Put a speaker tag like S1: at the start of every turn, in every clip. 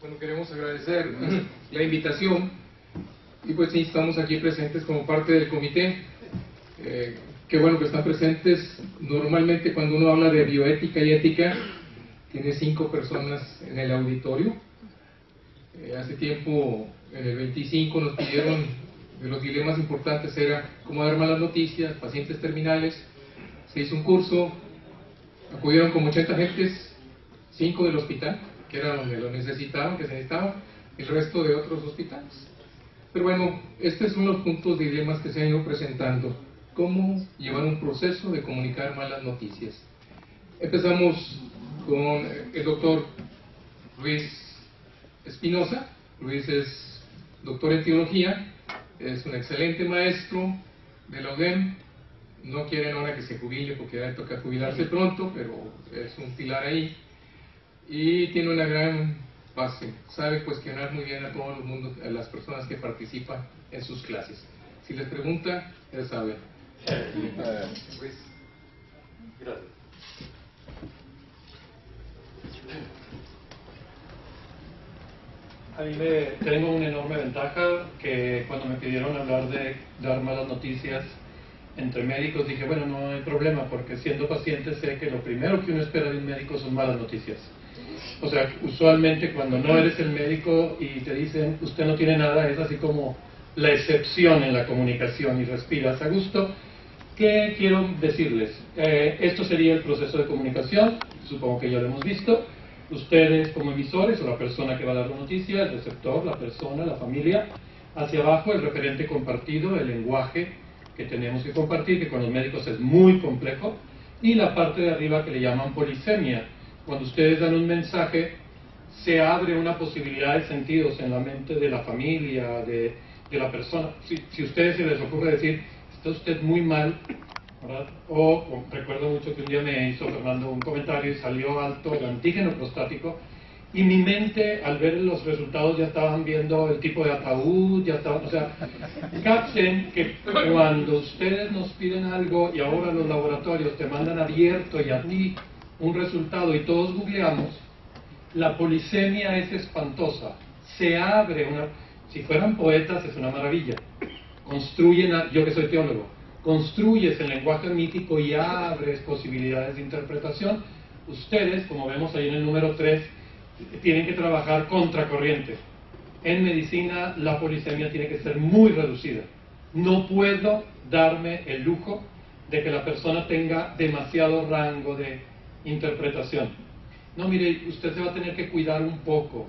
S1: Bueno, queremos agradecer la invitación y pues sí, estamos aquí presentes como parte del comité. Qué bueno que están presentes. Normalmente cuando uno habla de bioética y ética, tiene 5 personas en el auditorio. Hace tiempo, en el 25, nos pidieron, de los dilemas importantes era cómo dar malas noticias, pacientes terminales. Se hizo un curso, acudieron como 80 gentes, 5 del hospital, que era donde lo necesitaban, que se necesitaba, el resto de otros hospitales. Pero bueno, estos son los puntos de dilemas que se han ido presentando. ¿Cómo llevar un proceso de comunicar malas noticias? Empezamos con el doctor Luis Espinosa. Luis es doctor en teología, es un excelente maestro de la UDEM. No quieren ahora que se jubile porque ya le toca jubilarse pronto, pero es un pilar ahí. Y tiene una gran base, sabe cuestionar muy bien a todo el mundo, a las personas que participan en sus clases. Si les pregunta, ya saben.
S2: Luis, gracias. A mí tengo una enorme ventaja que cuando me pidieron hablar de dar malas noticias entre médicos, dije, bueno, no hay problema, porque siendo paciente sé que lo primero que uno espera de un médico son malas noticias. O sea, usualmente cuando no eres el médico y te dicen, usted no tiene nada, es así como la excepción en la comunicación y respiras a gusto. ¿Qué quiero decirles? Esto sería el proceso de comunicación, supongo que ya lo hemos visto. Ustedes como emisores o la persona que va a dar la noticia, el receptor, la persona, la familia. Hacia abajo el referente compartido, el lenguaje que tenemos que compartir, que con los médicos es muy complejo. Y la parte de arriba que le llaman polisemia. Cuando ustedes dan un mensaje, se abre una posibilidad de sentidos en la mente de la familia, de la persona. Si a ustedes se les ocurre decir, está usted muy mal, ¿verdad? O recuerdo mucho que un día me hizo Fernando un comentario y salió alto el antígeno prostático, y mi mente, al ver los resultados, ya estaban viendo el tipo de ataúd, ya estaban, o sea, capten que cuando ustedes nos piden algo y ahora los laboratorios te mandan abierto y a ti un resultado y todos googleamos, la polisemia es espantosa. Se abre una... Si fueran poetas es una maravilla. Construyen, yo que soy teólogo, construyes el lenguaje mítico y abres posibilidades de interpretación. Ustedes, como vemos ahí en el número 3, tienen que trabajar contracorriente. En medicina la polisemia tiene que ser muy reducida. No puedo darme el lujo de que la persona tenga demasiado rango de interpretación. No, mire, usted se va a tener que cuidar un poco.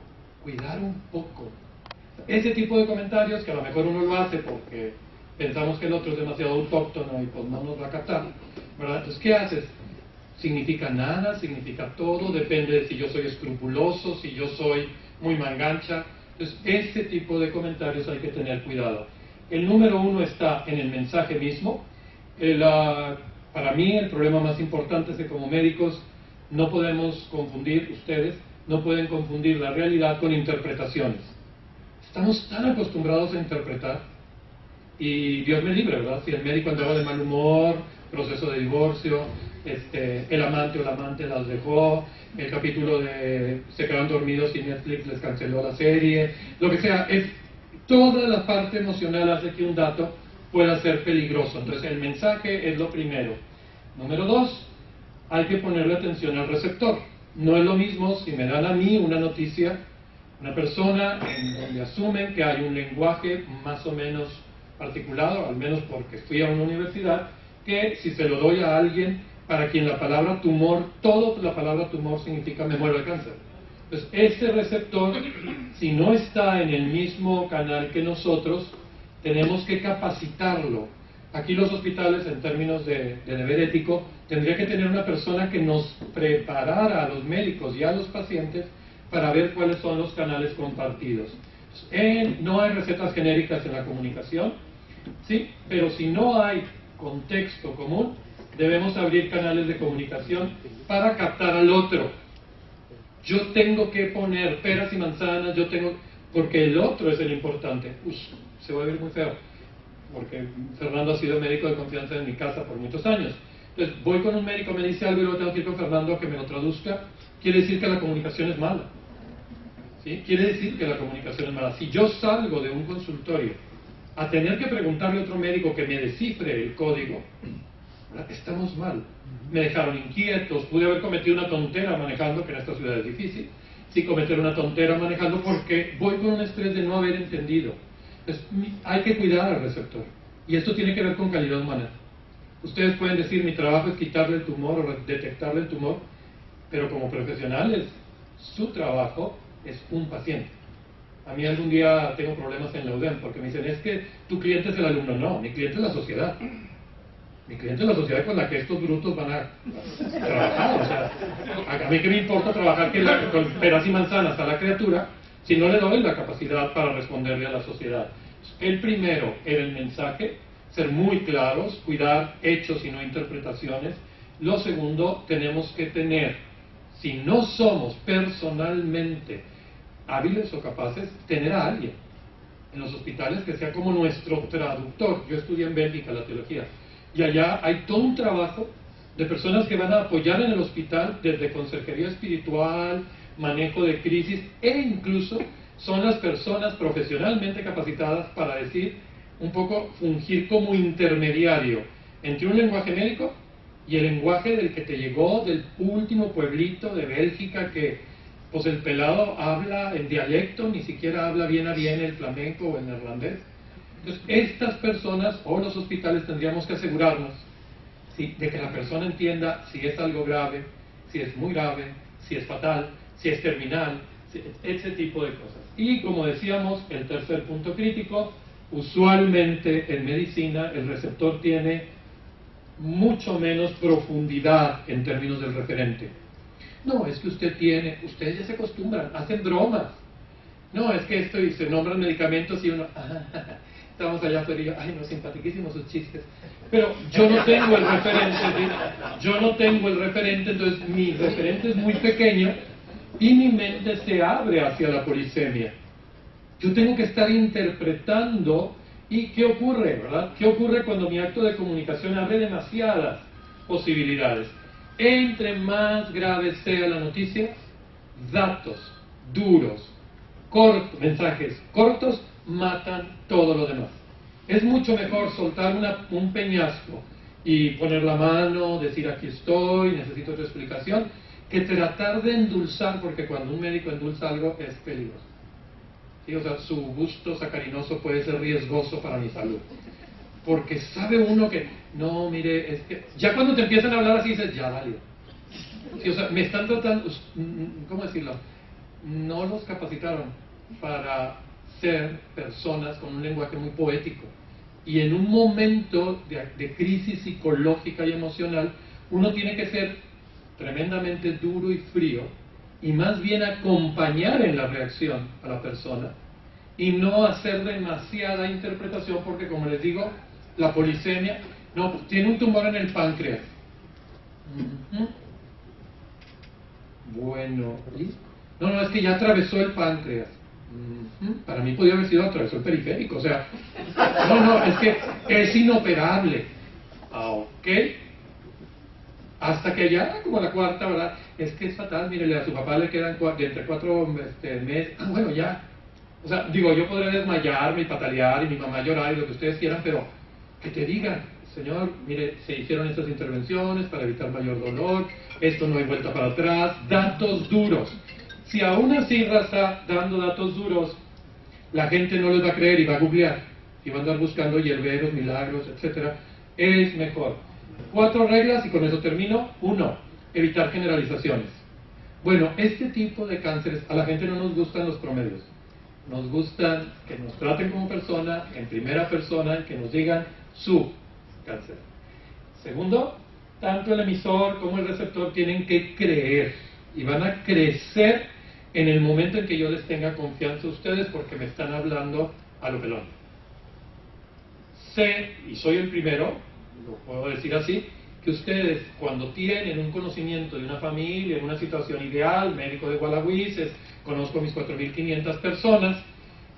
S2: Ese tipo de comentarios, que a lo mejor uno lo hace porque pensamos que el otro es demasiado autóctono y pues no nos va a captar, ¿verdad? Entonces, ¿qué haces? Significa nada, significa todo, depende de si yo soy escrupuloso, si yo soy muy mangancha. Entonces, este tipo de comentarios hay que tener cuidado. El número 1 está en el mensaje mismo. Para mí el problema más importante es que como médicos no podemos confundir, ustedes no pueden confundir la realidad con interpretaciones. Estamos tan acostumbrados a interpretar, y Dios me libre, ¿verdad? Si el médico andaba de mal humor, proceso de divorcio, el amante o la amante las dejó, el capítulo de se quedaron dormidos y Netflix les canceló la serie, lo que sea, toda la parte emocional hace que un dato pueda ser peligroso. Entonces el mensaje es lo primero. Número 2, hay que ponerle atención al receptor. No es lo mismo si me dan a mí una noticia, una persona en donde asumen que hay un lenguaje más o menos articulado, al menos porque fui a una universidad, que si se lo doy a alguien para quien la palabra tumor, toda la palabra tumor significa me muero de cáncer. Entonces, ese receptor, si no está en el mismo canal que nosotros, tenemos que capacitarlo. Aquí los hospitales, en términos de deber ético, tendría que tener una persona que nos preparara a los médicos y a los pacientes para ver cuáles son los canales compartidos. No hay recetas genéricas en la comunicación, ¿sí? Pero si no hay contexto común, debemos abrir canales de comunicación para captar al otro. Yo tengo que poner peras y manzanas, porque el otro es el importante. Se va a ver muy feo, porque Fernando ha sido médico de confianza en mi casa por muchos años. Entonces voy con un médico, me dice algo y luego tengo que ir con Fernando a que me lo traduzca. Quiere decir que la comunicación es mala. ¿sí? Quiere decir que la comunicación es mala. Si yo salgo de un consultorio a tener que preguntarle a otro médico que me descifre el código, estamos mal. Me dejaron inquietos, pude haber cometido una tontera manejando, que en esta ciudad es difícil, sí cometer una tontera manejando porque voy con un estrés de no haber entendido. Entonces, hay que cuidar al receptor. Y esto tiene que ver con calidad humana. Ustedes pueden decir, mi trabajo es quitarle el tumor o detectarle el tumor, pero como profesionales, su trabajo es un paciente. A mí algún día tengo problemas en la UDEM porque me dicen, es que tu cliente es el alumno. No, mi cliente es la sociedad. Mi cliente es la sociedad con la que estos brutos van a trabajar. O sea, a mí que me importa trabajar con peras y manzanas a la criatura si no le doy la capacidad para responderle a la sociedad. El primero era el mensaje, ser muy claros, cuidar hechos y no interpretaciones. Lo segundo, tenemos que tener, si no somos personalmente hábiles o capaces, tener a alguien en los hospitales que sea como nuestro traductor. Yo estudié en Bélgica la teología y allá hay todo un trabajo de personas que van a apoyar en el hospital desde consejería espiritual, manejo de crisis, e incluso son las personas profesionalmente capacitadas para decir, un poco fungir como intermediario entre un lenguaje médico y el lenguaje del que te llegó del último pueblito de Bélgica, que pues el pelado habla en dialecto, ni siquiera habla bien a bien el flamenco o el neerlandés. Entonces, estas personas o los hospitales tendríamos que asegurarnos, ¿sí?, de que la persona entienda si es algo grave, si es muy grave, si es fatal, si es terminal, ese tipo de cosas. Y como decíamos, el tercer punto crítico, usualmente en medicina el receptor tiene mucho menos profundidad en términos del referente. No, es que ustedes ya se acostumbran, hacen bromas. No, es que esto, y se nombran medicamentos y uno, estamos allá afuera y yo, ay no, simpaticísimos sus chistes. Pero yo no tengo el referente, ¿sí? Yo no tengo el referente, entonces mi referente es muy pequeño y mi mente se abre hacia la polisemia. Yo tengo que estar interpretando. ¿Y qué ocurre, verdad? ¿Qué ocurre cuando mi acto de comunicación abre demasiadas posibilidades? Entre más grave sea la noticia, datos duros, mensajes cortos matan todo lo demás. Es mucho mejor soltar un peñasco y poner la mano, decir aquí estoy, necesito tu explicación, que tratar de endulzar, porque cuando un médico endulza algo es peligroso. ¿Sí? O sea, su gusto sacarinoso puede ser riesgoso para mi salud. Porque sabe uno que, no, mire, es que ya cuando te empiezan a hablar así dices, ya valió. ¿Sí? O sea, me están tratando, ¿cómo decirlo? No los capacitaron para ser personas con un lenguaje muy poético. Y en un momento de crisis psicológica y emocional, uno tiene que ser tremendamente duro y frío, y más bien acompañar en la reacción a la persona y no hacer demasiada interpretación, porque como les digo, la polisemia, no, tiene un tumor en el páncreas. Bueno, no, es que ya atravesó el páncreas. Para mí podía haber sido atravesó el periférico, o sea, no, es que es inoperable. Ok. Hasta que ya, como la cuarta, ¿verdad? Es que es fatal, mire, a su papá le quedan entre 4 meses. Bueno, ya. O sea, digo, yo podré desmayarme y patalear y mi mamá llorar y lo que ustedes quieran, pero que te digan, señor, mire, se hicieron estas intervenciones para evitar mayor dolor, esto no hay vuelta para atrás, datos duros. Si aún así está dando datos duros, la gente no les va a creer y va a googlear y va a andar buscando hierberos, milagros, etcétera. Es mejor. 4 reglas y con eso termino. 1. Evitar generalizaciones. Bueno, este tipo de cánceres, a la gente no nos gustan los promedios. Nos gustan que nos traten como persona, en primera persona, que nos digan su cáncer. Segundo, tanto el emisor como el receptor tienen que creer y van a crecer en el momento en que yo les tenga confianza a ustedes, porque me están hablando a lo pelón. Sé, y soy el primero, lo puedo decir así, que ustedes cuando tienen un conocimiento de una familia, en una situación ideal, médico de Gualahuises, conozco a mis 4.500 personas,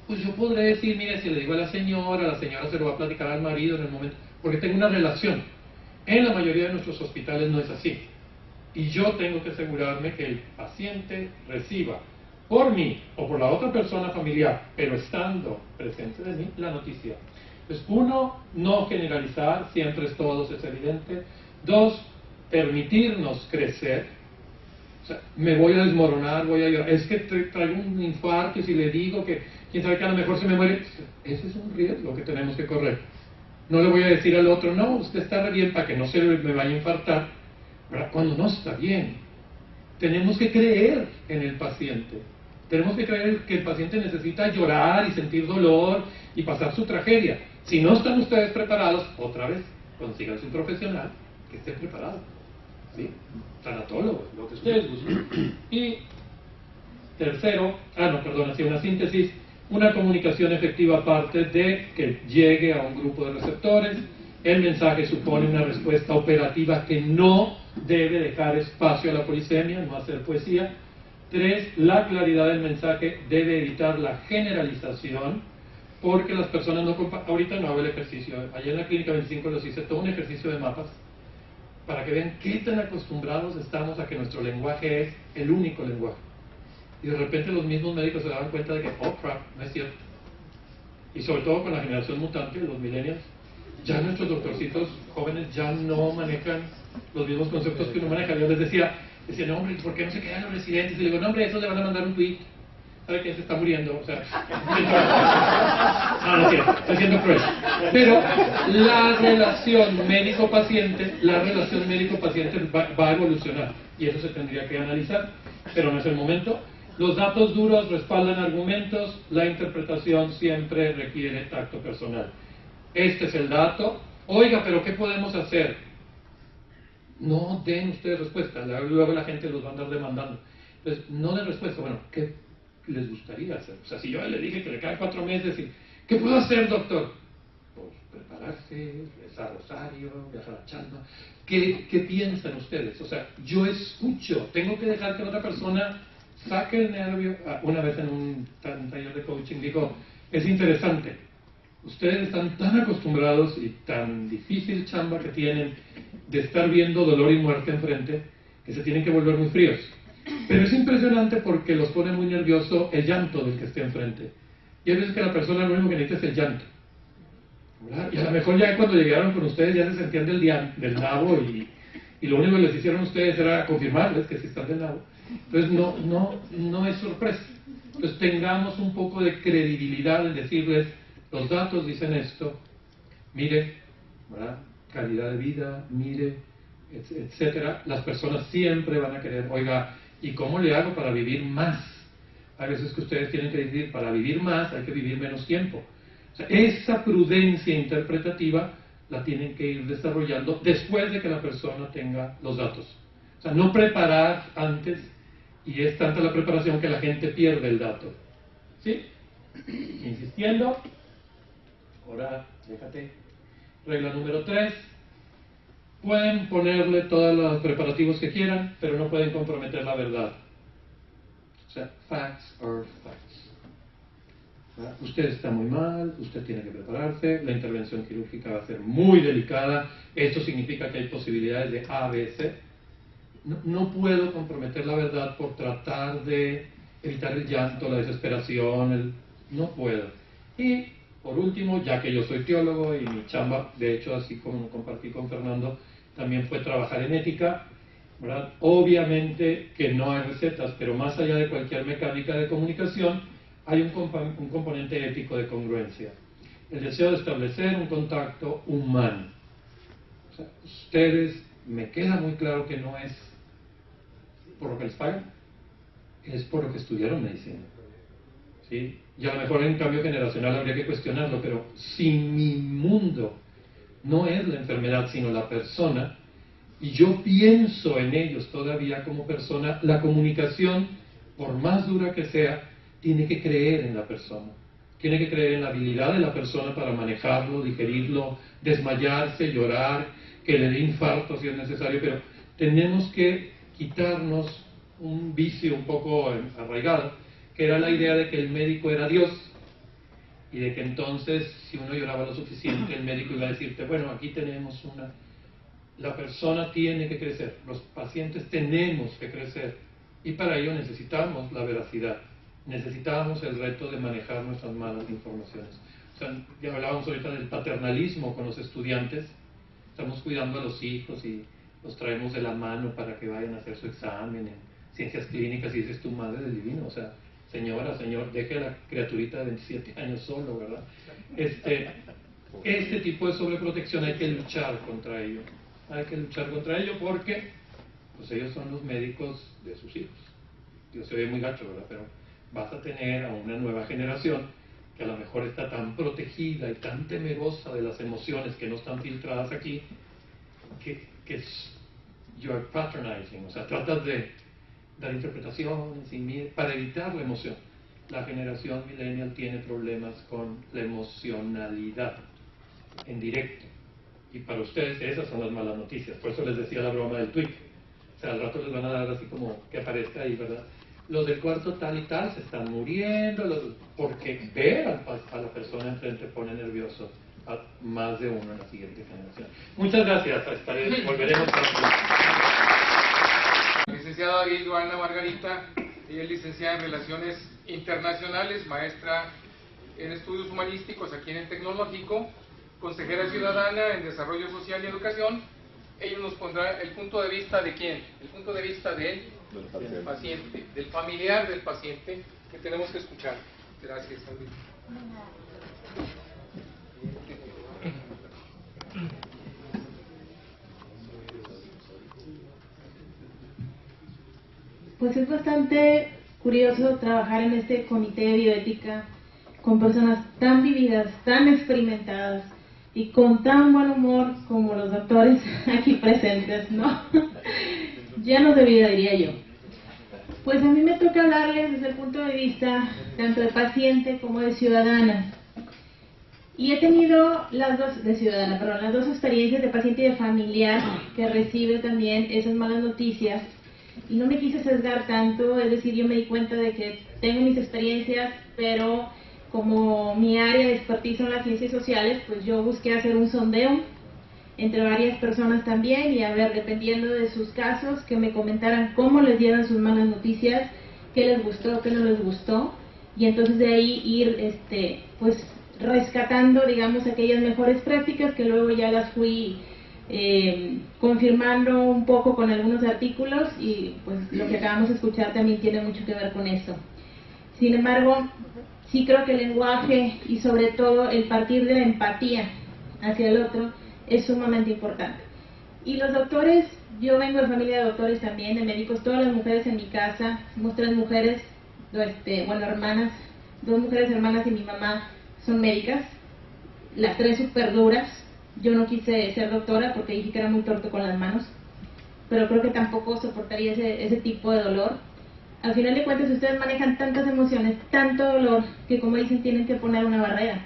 S2: pues yo podré decir, mire, si le digo a la señora se lo va a platicar al marido en el momento, porque tengo una relación. En la mayoría de nuestros hospitales no es así. Y yo tengo que asegurarme que el paciente reciba por mí o por la otra persona familiar, pero estando presente de mí, la noticia. Entonces, uno, no generalizar, siempre es todos, es evidente. Dos, permitirnos crecer. O sea, me voy a desmoronar, voy a llorar. Es que traigo un infarto y si le digo que quién sabe que a lo mejor se me muere. Ese es un riesgo que tenemos que correr. No le voy a decir al otro, no, usted está re bien para que no se me vaya a infartar, ¿verdad? Cuando no está bien. Tenemos que creer en el paciente. Tenemos que creer que el paciente necesita llorar y sentir dolor y pasar su tragedia. Si no están ustedes preparados, otra vez, consíganse un profesional que esté preparado. ¿Sí? Tanatólogo, lo que ustedes busquen. Y tercero, así una síntesis, una comunicación efectiva aparte de que llegue a un grupo de receptores. El mensaje supone una respuesta operativa que no debe dejar espacio a la polisemia, no hacer poesía. 3, la claridad del mensaje debe evitar la generalización, porque las personas no ahorita no hago el ejercicio, allá en la clínica 25 los hice todo un ejercicio de mapas, para que vean qué tan acostumbrados estamos a que nuestro lenguaje es el único lenguaje. Y de repente los mismos médicos se daban cuenta de que, oh crap, no es cierto. Y sobre todo con la generación mutante, los millennials, ya nuestros doctorcitos jóvenes ya no manejan los mismos conceptos que uno maneja. Yo les decía, no hombre, ¿por qué no se quedan los residentes? Y le digo, no hombre, esos le van a mandar un tweet. ¿Sabe quién se está muriendo? O sea, no es cierto, estoy siendo cruel. Pero la relación médico-paciente va a evolucionar y eso se tendría que analizar, pero no es el momento. Los datos duros respaldan argumentos, la interpretación siempre requiere tacto personal. Este es el dato. Oiga, pero ¿qué podemos hacer? No den ustedes respuesta, luego la gente los va a andar demandando. Entonces, no den respuesta. Bueno, ¿qué les gustaría hacer? O sea, si yo le dije que le quedan 4 meses, y, ¿qué puedo hacer, doctor? Pues prepararse, rezar rosario, viajar a Chalma. ¿Qué piensan ustedes? O sea, yo escucho, tengo que dejar que la otra persona saque el nervio. Una vez en un taller de coaching digo, es interesante, ustedes están tan acostumbrados y tan difícil chamba que tienen de estar viendo dolor y muerte enfrente, que se tienen que volver muy fríos. Pero es impresionante porque los pone muy nervioso el llanto del que esté enfrente. Y hay veces que la persona lo único que necesita es el llanto, ¿verdad? Y a lo mejor ya cuando llegaron con ustedes ya se sentían del nabo y lo único que les hicieron ustedes era confirmarles que sí están del nabo. Entonces no es sorpresa. Entonces tengamos un poco de credibilidad en decirles, los datos dicen esto, mire, ¿verdad? Calidad de vida, mire, etcétera. Las personas siempre van a querer, oiga, ¿y cómo le hago para vivir más? Hay veces que ustedes tienen que decir, para vivir más hay que vivir menos tiempo. O sea, esa prudencia interpretativa la tienen que ir desarrollando después de que la persona tenga los datos. O sea, no preparar antes, y es tanta la preparación que la gente pierde el dato. ¿Sí? Insistiendo. Ahora, déjate. Regla número 3. Pueden ponerle todos los preparativos que quieran, pero no pueden comprometer la verdad. O sea, facts are facts. ¿Verdad? Usted está muy mal, usted tiene que prepararse, la intervención quirúrgica va a ser muy delicada, esto significa que hay posibilidades de A, B, C. No puedo comprometer la verdad por tratar de evitar el llanto, la desesperación, no puedo. Y por último, ya que yo soy teólogo y mi chamba, de hecho, así como compartí con Fernando, también fue trabajar en ética, ¿verdad? Obviamente que no hay recetas, pero más allá de cualquier mecánica de comunicación, hay un componente ético de congruencia. El deseo de establecer un contacto humano. O sea, ustedes, me queda muy claro que no es por lo que les pagan, es por lo que estudiaron medicina. ¿Sí? Y a lo mejor en cambio generacional habría que cuestionarlo, pero si mi mundo no es la enfermedad, sino la persona, y yo pienso en ellos todavía como persona, la comunicación, por más dura que sea, tiene que creer en la persona. Tiene que creer en la habilidad de la persona para manejarlo, digerirlo, desmayarse, llorar, que le dé infarto si es necesario, pero tenemos que quitarnos un vicio un poco arraigado, que era la idea de que el médico era Dios, y de que entonces, si uno lloraba lo suficiente, el médico iba a decirte, bueno, aquí tenemos una... La persona tiene que crecer, los pacientes tenemos que crecer, y para ello necesitamos la veracidad. necesitábamos el reto de manejar nuestras malas informaciones. O sea, ya hablábamos ahorita del paternalismo con los estudiantes, estamos cuidando a los hijos y los traemos de la mano para que vayan a hacer su examen en ciencias clínicas y dices, tu madre del divino, o sea, señora, señor, deje a la criaturita de 27 años solo, ¿verdad? Este tipo de sobreprotección hay que luchar contra ello. Hay que luchar contra ello porque pues ellos son los médicos de sus hijos. Yo se ve muy gacho, ¿verdad? Pero vas a tener a una nueva generación que a lo mejor está tan protegida y tan temerosa de las emociones que no están filtradas aquí, que you are patronizing, o sea, tratas de dar interpretaciones para evitar la emoción. La generación millennial tiene problemas con la emocionalidad en directo, y para ustedes esas son las malas noticias. Por eso les decía la broma del tweet, o sea, al rato les van a dar así como que aparezca ahí, ¿verdad? Los del cuarto tal y tal se están muriendo, porque ver a la persona enfrente pone nervioso a más de uno en la siguiente generación. Muchas gracias, volveremos a la
S1: licenciada Joana Margarita, ella es licenciada en Relaciones Internacionales, maestra en Estudios Humanísticos aquí en el Tecnológico, consejera ciudadana en Desarrollo Social y Educación. Ella nos pondrá el punto de vista de ¿quién? El punto de vista del paciente, del familiar del paciente, que tenemos que escuchar. Gracias, Alvin.
S3: Pues es bastante curioso trabajar en este comité de bioética con personas tan vividas, tan experimentadas y con tan buen humor como los doctores aquí presentes, ¿no? Ya no de vida, diría yo. Pues a mí me toca hablarles desde el punto de vista tanto de paciente como de ciudadana. Y he tenido las dos experiencias de paciente y de familiar que recibe también esas malas noticias. Y no me quise sesgar tanto, es decir, yo me di cuenta de que tengo mis experiencias, pero como mi área de expertise son las ciencias sociales, pues yo busqué hacer un sondeo entre varias personas también y a ver, dependiendo de sus casos, que me comentaran cómo les dieron sus malas noticias, qué les gustó, qué no les gustó, y entonces de ahí ir pues rescatando, digamos, aquellas mejores prácticas que luego ya las fui confirmando un poco con algunos artículos, y pues lo que acabamos de escuchar también tiene mucho que ver con esto. Sin embargo, sí creo que el lenguaje y sobre todo el partir de la empatía hacia el otro es sumamente importante. Y los doctores, yo vengo de familia de doctores también, de médicos, todas las mujeres en mi casa, somos 3 mujeres, hermanas, 2 mujeres hermanas y mi mamá son médicas, las 3 súper duras. Yo no quise ser doctora porque dije que era muy torpe con las manos, pero creo que tampoco soportaría ese tipo de dolor. Al final de cuentas, ustedes manejan tantas emociones, tanto dolor, que como dicen, tienen que poner una barrera.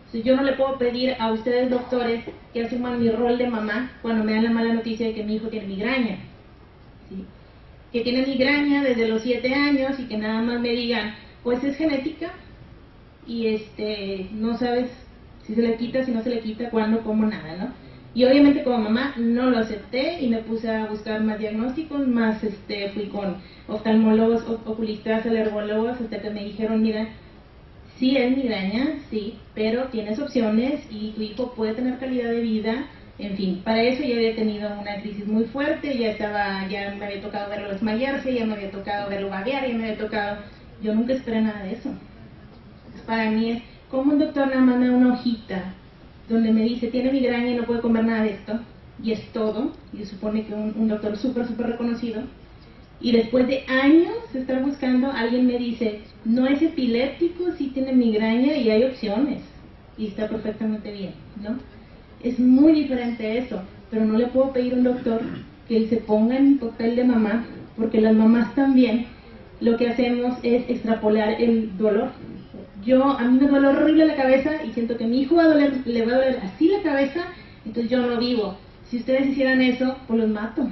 S3: Entonces, yo no le puedo pedir a ustedes, doctores, que asuman mi rol de mamá cuando me dan la mala noticia de que mi hijo tiene migraña, ¿sí? Que tiene migraña desde los 7 años y que nada más me digan, pues es genética y no sabes si se le quita, si no se le quita, cuándo, cómo, nada, ¿no? Y obviamente como mamá no lo acepté y me puse a buscar más diagnósticos, más fui con oftalmólogos, oculistas, alergólogos, hasta que me dijeron, mira, sí es migraña, sí, pero tienes opciones y tu hijo puede tener calidad de vida. En fin, para eso ya había tenido una crisis muy fuerte, ya me había tocado verlo desmayarse, ya me había tocado verlo vaguear, ya me había tocado, yo nunca esperé nada de eso. Para mí es como un doctor nada más me da una hojita donde me dice, tiene migraña y no puede comer nada de esto, y es todo, y se supone que un doctor súper reconocido, y después de años de estar buscando, alguien me dice, no es epiléptico, sí tiene migraña y hay opciones, y está perfectamente bien, ¿no? Es muy diferente eso, pero no le puedo pedir a un doctor que se ponga en mi papel de mamá, porque las mamás también lo que hacemos es extrapolar el dolor. A mí me duele horrible la cabeza y siento que a mi hijo le va a doler así la cabeza, entonces yo no vivo. Si ustedes hicieran eso, pues los mato.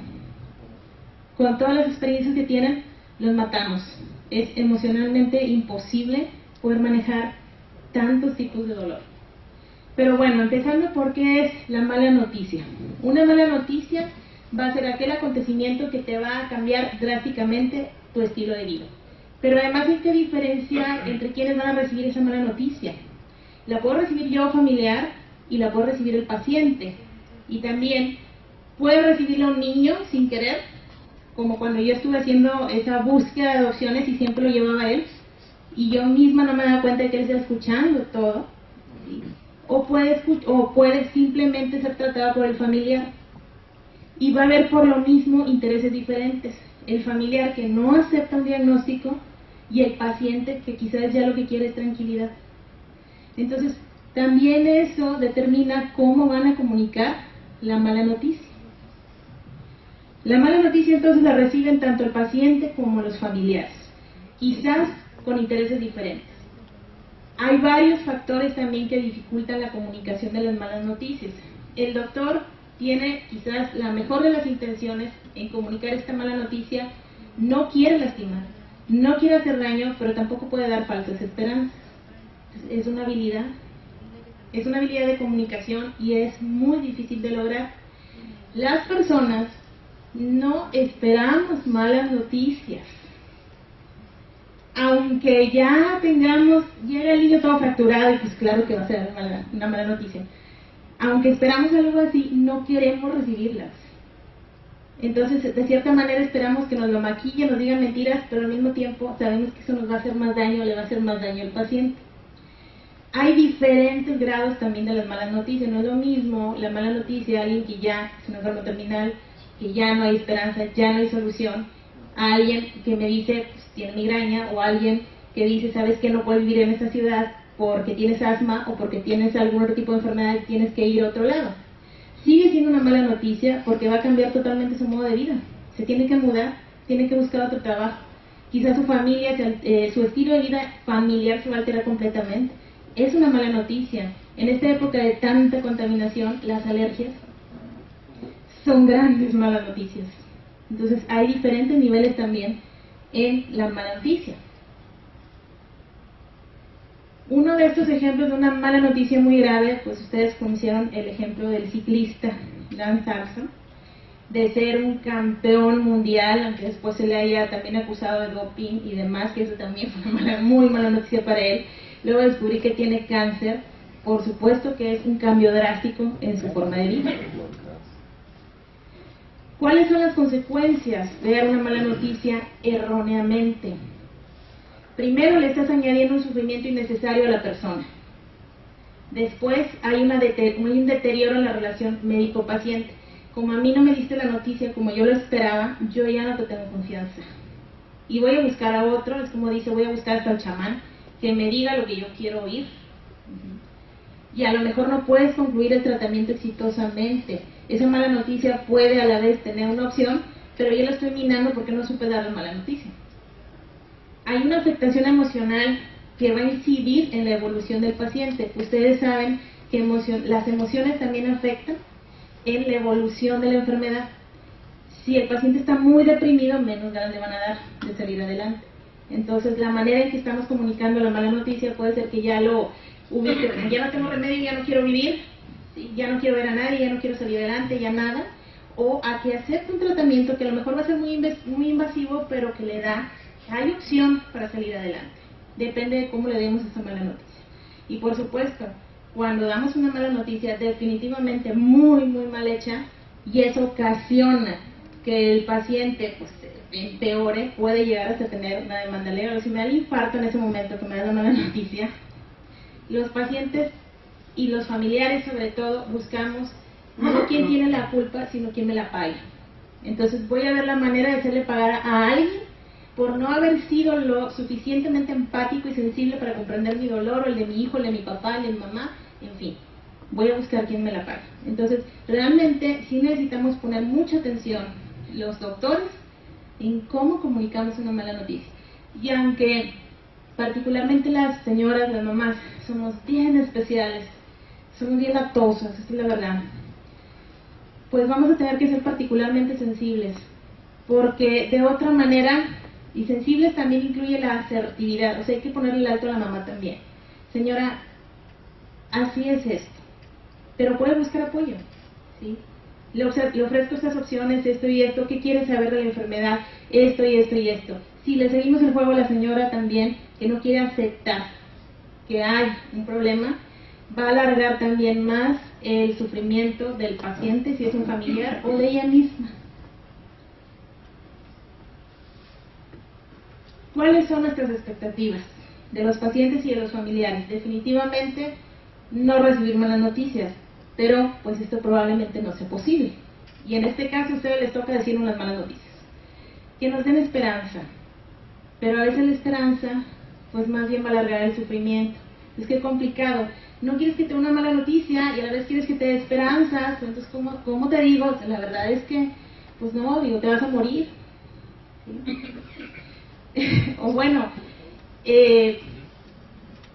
S3: Con todas las experiencias que tienen, los matamos. Es emocionalmente imposible poder manejar tantos tipos de dolor. Pero bueno, empezando por qué es la mala noticia. Una mala noticia va a ser aquel acontecimiento que te va a cambiar drásticamente tu estilo de vida. Pero además hay que diferenciar entre quienes van a recibir esa mala noticia. La puedo recibir yo, familiar, y la puedo recibir el paciente. Y también puede recibirla un niño sin querer, como cuando yo estuve haciendo esa búsqueda de adopciones y siempre lo llevaba a él, y yo misma no me daba cuenta de que él estaba escuchando todo, ¿sí? O puede simplemente ser tratada por el familiar, y va a haber por lo mismo intereses diferentes. El familiar que no acepta un diagnóstico y el paciente que quizás ya lo que quiere es tranquilidad. Entonces, también eso determina cómo van a comunicar la mala noticia. La mala noticia entonces la reciben tanto el paciente como los familiares, quizás con intereses diferentes. Hay varios factores también que dificultan la comunicación de las malas noticias. El doctor tiene quizás la mejor de las intenciones en comunicar esta mala noticia, no quiere lastimar, no quiere hacer daño, pero tampoco puede dar falsas esperanzas. Es una habilidad de comunicación y es muy difícil de lograr. Las personas no esperamos malas noticias. Aunque ya llega el niño todo fracturado y pues claro que va a ser una mala noticia. Aunque esperamos algo así, no queremos recibirlas. Entonces, de cierta manera esperamos que nos lo maquillen, nos digan mentiras, pero al mismo tiempo sabemos que eso nos va a hacer más daño, le va a hacer más daño al paciente. Hay diferentes grados también de las malas noticias. No es lo mismo la mala noticia a alguien que ya es un enfermo terminal, que ya no hay esperanza, ya no hay solución, a alguien que me dice, pues, tiene migraña, o a alguien que dice, sabes que no puedes vivir en esta ciudad porque tienes asma o porque tienes algún otro tipo de enfermedad y tienes que ir a otro lado. Sigue siendo una mala noticia porque va a cambiar totalmente su modo de vida. Se tiene que mudar, tiene que buscar otro trabajo. Quizás su familia, su estilo de vida familiar se va a alterar completamente. Es una mala noticia. En esta época de tanta contaminación, las alergias son grandes malas noticias. Entonces hay diferentes niveles también en la mala noticia. Uno de estos ejemplos de una mala noticia muy grave, pues ustedes conocieron el ejemplo del ciclista Lance Armstrong, de ser un campeón mundial, aunque después se le haya también acusado de doping y demás, que eso también fue una muy mala noticia para él. Luego descubrí que tiene cáncer. Por supuesto que es un cambio drástico en su forma de vida. ¿Cuáles son las consecuencias de dar una mala noticia erróneamente? Primero, le estás añadiendo un sufrimiento innecesario a la persona. Después, hay un deterioro en la relación médico-paciente. Como a mí no me diste la noticia como yo lo esperaba, yo ya no te tengo confianza. Y voy a buscar a otro, es como dice, voy a buscar hasta el chamán, que me diga lo que yo quiero oír. Y a lo mejor no puedes concluir el tratamiento exitosamente. Esa mala noticia puede a la vez tener una opción, pero yo la estoy minando porque no supe dar la mala noticia. Hay una afectación emocional que va a incidir en la evolución del paciente. Ustedes saben que las emociones también afectan en la evolución de la enfermedad. Si el paciente está muy deprimido, menos ganas le van a dar de salir adelante. Entonces, la manera en que estamos comunicando la mala noticia puede ser que ya lo ubique, ya no tengo remedio, ya no quiero vivir, ya no quiero ver a nadie, ya no quiero salir adelante, ya nada, o a que acepte un tratamiento que a lo mejor va a ser muy invasivo, pero que le da, hay opción para salir adelante. Depende de cómo le demos esa mala noticia. Y por supuesto, cuando damos una mala noticia definitivamente muy mal hecha, y eso ocasiona que el paciente pues empeore, puede llegar hasta tener una demanda legal. O si me da el infarto en ese momento que me da la mala noticia, los pacientes y los familiares sobre todo buscamos no quién tiene la culpa, sino quién me la paga. Entonces voy a ver la manera de hacerle pagar a alguien por no haber sido lo suficientemente empático y sensible para comprender mi dolor, o el de mi hijo, el de mi papá, el de mi mamá, en fin, voy a buscar quién me la pague. Entonces, realmente sí necesitamos poner mucha atención los doctores en cómo comunicamos una mala noticia. Y aunque particularmente las señoras, las mamás, somos bien especiales, somos bien lactosas, esta es la verdad, pues vamos a tener que ser particularmente sensibles, porque de otra manera, y sensibles también incluye la asertividad, o sea, hay que ponerle el alto a la mamá también. Señora, así es esto, pero puede buscar apoyo, ¿sí? Le ofrezco estas opciones, esto y esto, ¿qué quiere saber de la enfermedad? Esto y esto y esto. Si le seguimos el juego a la señora también, que no quiere aceptar que hay un problema, va a alargar también más el sufrimiento del paciente, si es un familiar, o de ella misma. ¿Cuáles son nuestras expectativas de los pacientes y de los familiares? Definitivamente no recibir malas noticias, pero pues esto probablemente no sea posible. Y en este caso a ustedes les toca decir unas malas noticias. Que nos den esperanza, pero a veces la esperanza pues más bien va a alargar el sufrimiento. Es que es complicado. No quieres que te dé una mala noticia y a la vez quieres que te dé esperanzas. Entonces, ¿cómo te digo? La verdad es que, pues no, digo, te vas a morir. ¿Sí? O bueno,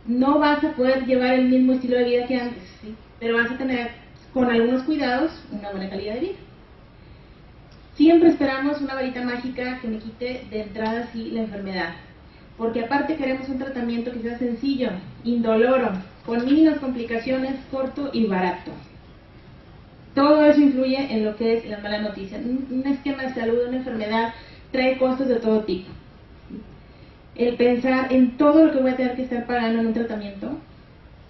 S3: no vas a poder llevar el mismo estilo de vida que antes, ¿sí? Pero vas a tener, con algunos cuidados, una buena calidad de vida. Siempre esperamos una varita mágica que me quite de entrada sí la enfermedad, porque aparte queremos un tratamiento que sea sencillo, indoloro, con mínimas complicaciones, corto y barato. Todo eso influye en lo que es la mala noticia. Un esquema de salud, una enfermedad, trae costos de todo tipo. El pensar en todo lo que voy a tener que estar pagando en un tratamiento,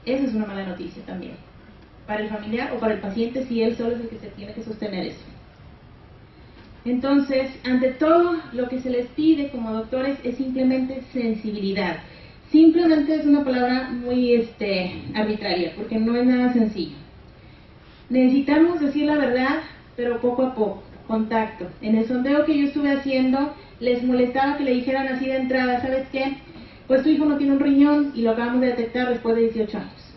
S3: eso es una mala noticia también, para el familiar o para el paciente si él solo es el que se tiene que sostener eso. Entonces, ante todo, lo que se les pide como doctores es simplemente sensibilidad. Simplemente es una palabra muy arbitraria, porque no es nada sencillo. Necesitamos decir la verdad, pero poco a poco, contacto. En el sondeo que yo estuve haciendo, les molestaba que le dijeran así de entrada, ¿sabes qué? Pues tu hijo no tiene un riñón y lo acabamos de detectar después de 18 años.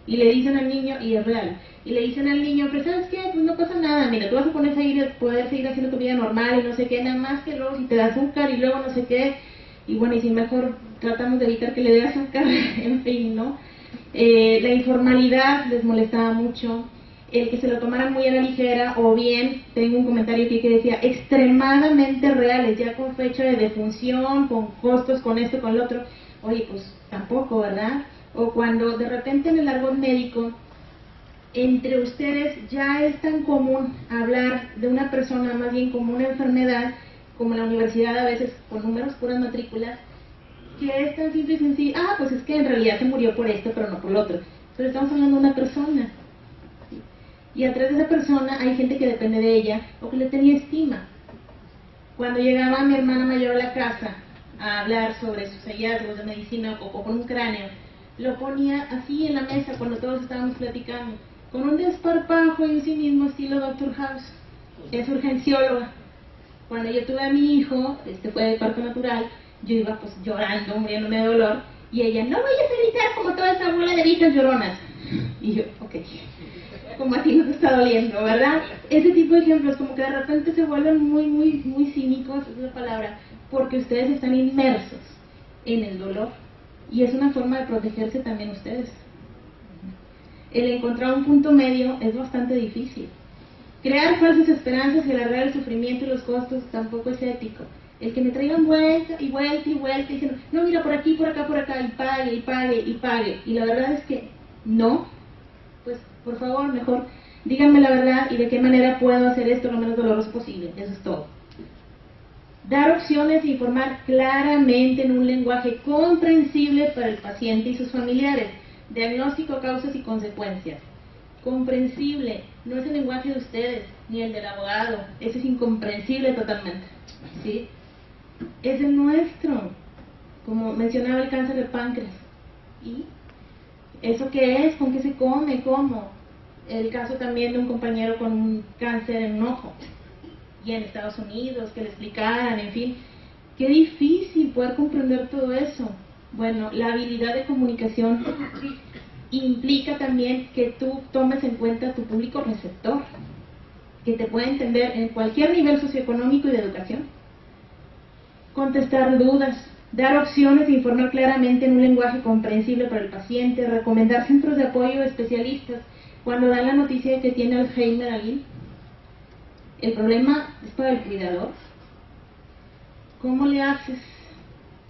S3: Y le dicen al niño, y es real, y le dicen al niño, pero ¿sabes qué? Pues no pasa nada, mira, tú vas a poder seguir haciendo tu vida normal y no sé qué, nada más que luego si te da azúcar y luego no sé qué, y bueno, y si mejor tratamos de evitar que le dé azúcar, en fin, ¿no? La informalidad les molestaba mucho, el que se lo tomaran muy a la ligera, o bien, tengo un comentario aquí que decía, extremadamente reales, ya con fecha de defunción, con costos, con esto, con lo otro. Oye, pues tampoco, ¿verdad? O cuando de repente en el argot médico, entre ustedes ya es tan común hablar de una persona, más bien como una enfermedad, como en la universidad a veces con números, puras matrículas, que es tan simple y sencillo, pues es que en realidad se murió por esto, pero no por lo otro. Pero estamos hablando de una persona. Y atrás de esa persona hay gente que depende de ella o que le tenía estima. Cuando llegaba mi hermana mayor a la casa a hablar sobre sus hallazgos de medicina o con un cráneo, lo ponía así en la mesa cuando todos estábamos platicando, con un desparpajo y un cinismo estilo Dr. House. Es urgencióloga. Cuando yo tuve a mi hijo, fue de parto natural, yo iba pues llorando, muriéndome de dolor, y ella, no vayas a gritar como toda esa bola de viejas lloronas. Y yo, ok, como así nos está doliendo, ¿verdad? Ese tipo de ejemplos, como que de repente se vuelven muy cínicos, es la palabra, porque ustedes están inmersos en el dolor, y es una forma de protegerse también ustedes. El encontrar un punto medio es bastante difícil. Crear falsas esperanzas y alargar el sufrimiento y los costos tampoco es ético. El que me traigan vuelta y vuelta y vuelta, diciendo, no, mira, por aquí, por acá, y pague, y pague, y pague. Y la verdad es que no. Pues, por favor, mejor díganme la verdad y de qué manera puedo hacer esto lo menos doloroso posible. Eso es todo. Dar opciones e informar claramente en un lenguaje comprensible para el paciente y sus familiares. Diagnóstico, causas y consecuencias. Comprensible, no es el lenguaje de ustedes, ni el del abogado, ese es incomprensible totalmente, ¿sí? Es el nuestro, como mencionaba el cáncer de páncreas, ¿y eso qué es? ¿Con qué se come? ¿Cómo? El caso también de un compañero con un cáncer en un ojo, y en Estados Unidos, que le explicaran, en fin, qué difícil poder comprender todo eso. Bueno, la habilidad de comunicación implica también que tú tomes en cuenta tu público receptor, que te pueda entender en cualquier nivel socioeconómico y de educación. Contestar dudas, dar opciones e informar claramente en un lenguaje comprensible para el paciente, recomendar centros de apoyo de especialistas cuando dan la noticia de que tiene Alzheimer a alguien. El problema es para el cuidador. ¿Cómo le haces?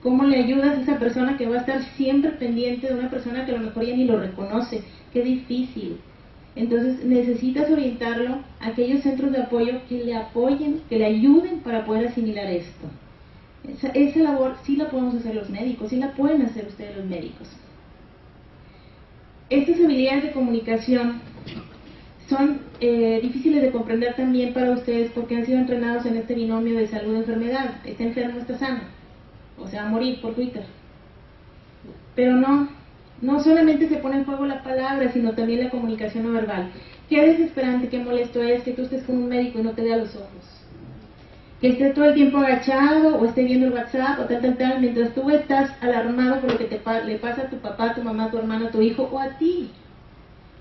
S3: ¿Cómo le ayudas a esa persona que va a estar siempre pendiente de una persona que a lo mejor ya ni lo reconoce? Qué difícil. Entonces necesitas orientarlo a aquellos centros de apoyo que le apoyen, que le ayuden para poder asimilar esto. Esa labor sí la podemos hacer los médicos, sí la pueden hacer ustedes los médicos. Estas habilidades de comunicación son difíciles de comprender también para ustedes porque han sido entrenados en este binomio de salud-enfermedad. Está enfermo, está sano, o se va a morir por Twitter. Pero no solamente se pone en juego la palabra, sino también la comunicación no verbal. Qué desesperante, qué molesto es que tú estés con un médico y no te vea los ojos. Que esté todo el tiempo agachado o esté viendo el WhatsApp o tal, mientras tú estás alarmado por lo que le pasa a tu papá, a tu mamá, a tu hermano, a tu hijo o a ti.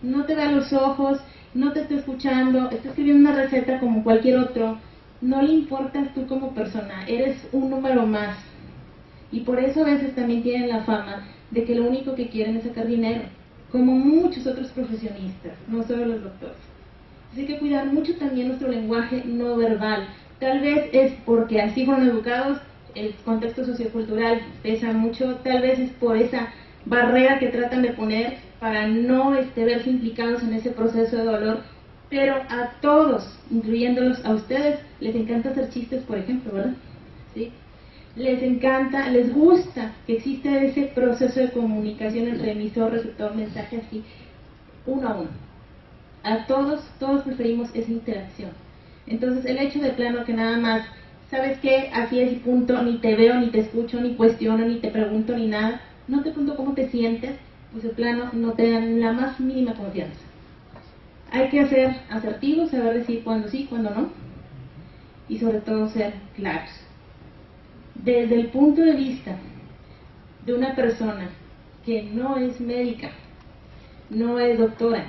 S3: No te vea los ojos, no te está escuchando, está escribiendo una receta como cualquier otro. No le importas tú como persona, eres un número más. Y por eso a veces también tienen la fama de que lo único que quieren es sacar dinero, como muchos otros profesionistas, no solo los doctores. Así que cuidar mucho también nuestro lenguaje no verbal. Tal vez es porque así fueron educados, el contexto sociocultural pesa mucho, tal vez es por esa barrera que tratan de poner para no verse implicados en ese proceso de dolor, pero a todos, incluyéndolos a ustedes, les encanta hacer chistes, por ejemplo, ¿verdad? ¿Sí? Les encanta, les gusta que exista ese proceso de comunicación entre emisor, receptor, mensaje así, uno a uno. A todos preferimos esa interacción. Entonces el hecho de plano que nada más, ¿sabes qué? Así es y punto, ni te veo, ni te escucho, ni cuestiono, ni te pregunto, ni nada, no te pregunto cómo te sientes, pues de plano no te dan la más mínima confianza. Hay que ser asertivos, saber decir cuándo sí, cuándo no, y sobre todo ser claros. Desde el punto de vista de una persona que no es médica, no es doctora,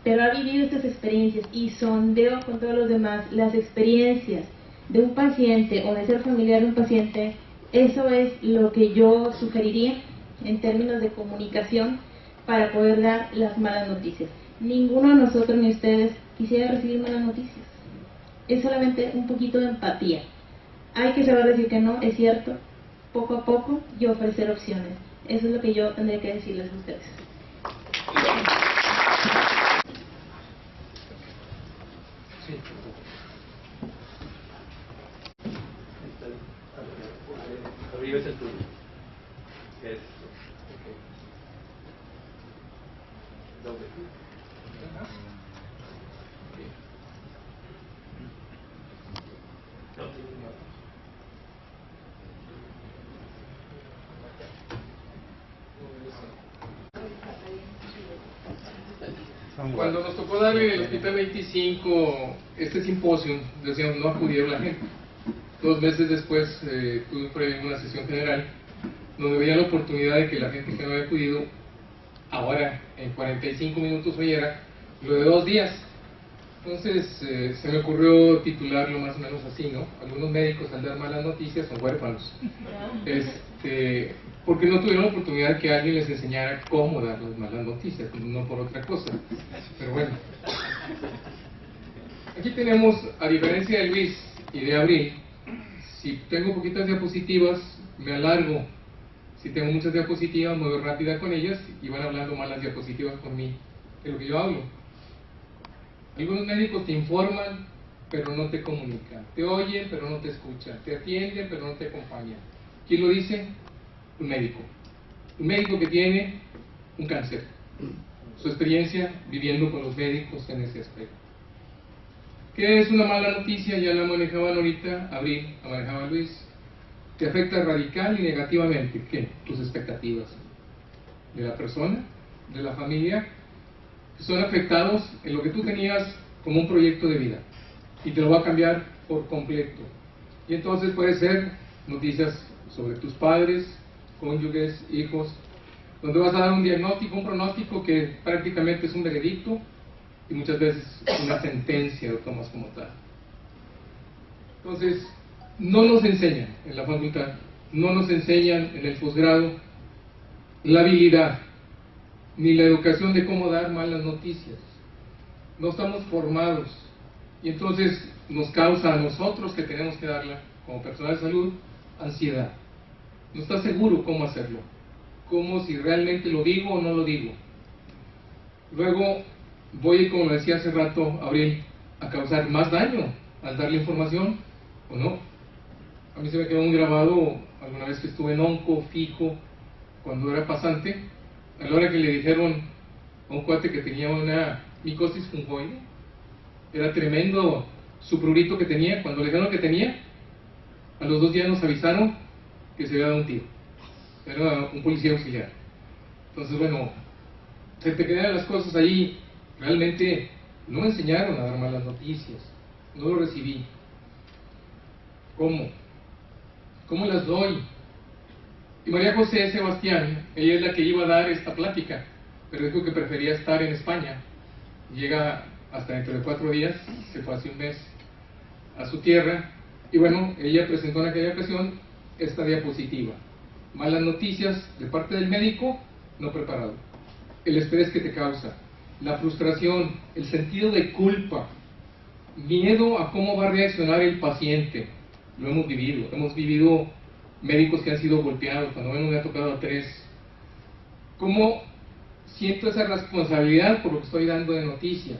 S3: pero ha vivido estas experiencias y sondeo con todos los demás las experiencias de un paciente o de ser familiar de un paciente, eso es lo que yo sugeriría en términos de comunicación para poder dar las malas noticias. Ninguno de nosotros ni ustedes quisiera recibir malas noticias. Es solamente un poquito de empatía. Hay que saber decir que no, es cierto, poco a poco, y ofrecer opciones. Eso es lo que yo tendría que decirles a ustedes.
S1: Sí.
S4: Arriba es el tuyo. Es doble.
S1: Cuando nos tocó dar en el Hospital 25 este simposio, decíamos, no acudieron la gente. 2 meses después tuve una sesión general donde veía la oportunidad de que la gente que no había acudido ahora en 45 minutos oyera lo de 2 días. Entonces se me ocurrió titularlo más o menos así, ¿no? Algunos médicos al dar malas noticias son huérfanos. Porque no tuvieron la oportunidad que alguien les enseñara cómo dar las malas noticias, no por otra cosa. Pero bueno. Aquí tenemos, a diferencia de Luis y de Abril, si tengo poquitas diapositivas, me alargo. Si tengo muchas diapositivas, me voy rápida con ellas y van hablando más las diapositivas por mí de lo que yo hablo. Algunos médicos te informan, pero no te comunican. Te oyen, pero no te escuchan. Te atienden, pero no te acompañan. ¿Quién lo dice? Un médico. Un médico que tiene un cáncer. Su experiencia viviendo con los médicos en ese aspecto. ¿Qué es una mala noticia? Ya la manejaban ahorita, Abril, la manejaba Luis. Te afecta radical y negativamente. ¿Qué? Tus expectativas de la persona, de la familia, que son afectados en lo que tú tenías como un proyecto de vida y te lo va a cambiar por completo. Y entonces puede ser noticias sobre tus padres, cónyuges, hijos, donde vas a dar un diagnóstico, un pronóstico que prácticamente es un veredicto y muchas veces una sentencia lo tomas como tal. Entonces, no nos enseñan en la facultad, no nos enseñan en el posgrado la habilidad ni la educación de cómo dar malas noticias. No estamos formados y entonces nos causa a nosotros que tenemos que darla como personal de salud ansiedad. No estás seguro cómo hacerlo, como si realmente lo digo o no lo digo. Luego voy, como lo decía hace rato Abril, a causar más daño al darle información o no. A mí se me quedó muy grabado alguna vez que estuve en onco fijo cuando era pasante, a la hora que le dijeron a un cuate que tenía una micosis fungoide, era tremendo su prurito que tenía. Cuando le dijeron que tenía, a los 2 días nos avisaron que se había dado un tiro, era un policía auxiliar. Entonces, bueno, se te quedan las cosas ahí. Realmente no me enseñaron a dar malas noticias, no lo recibí. ¿Cómo las doy? Y María José Sebastián, ella es la que iba a dar esta plática, pero dijo que prefería estar en España. Llega hasta dentro de 4 días, se fue hace un mes a su tierra, y bueno, ella presentó en aquella ocasión esta diapositiva. Malas noticias de parte del médico no preparado, el estrés que te causa, la frustración, el sentido de culpa, miedo a cómo va a reaccionar el paciente. Lo hemos vivido médicos que han sido golpeados, cuando menos me ha tocado a 3. ¿Cómo siento esa responsabilidad por lo que estoy dando de noticia?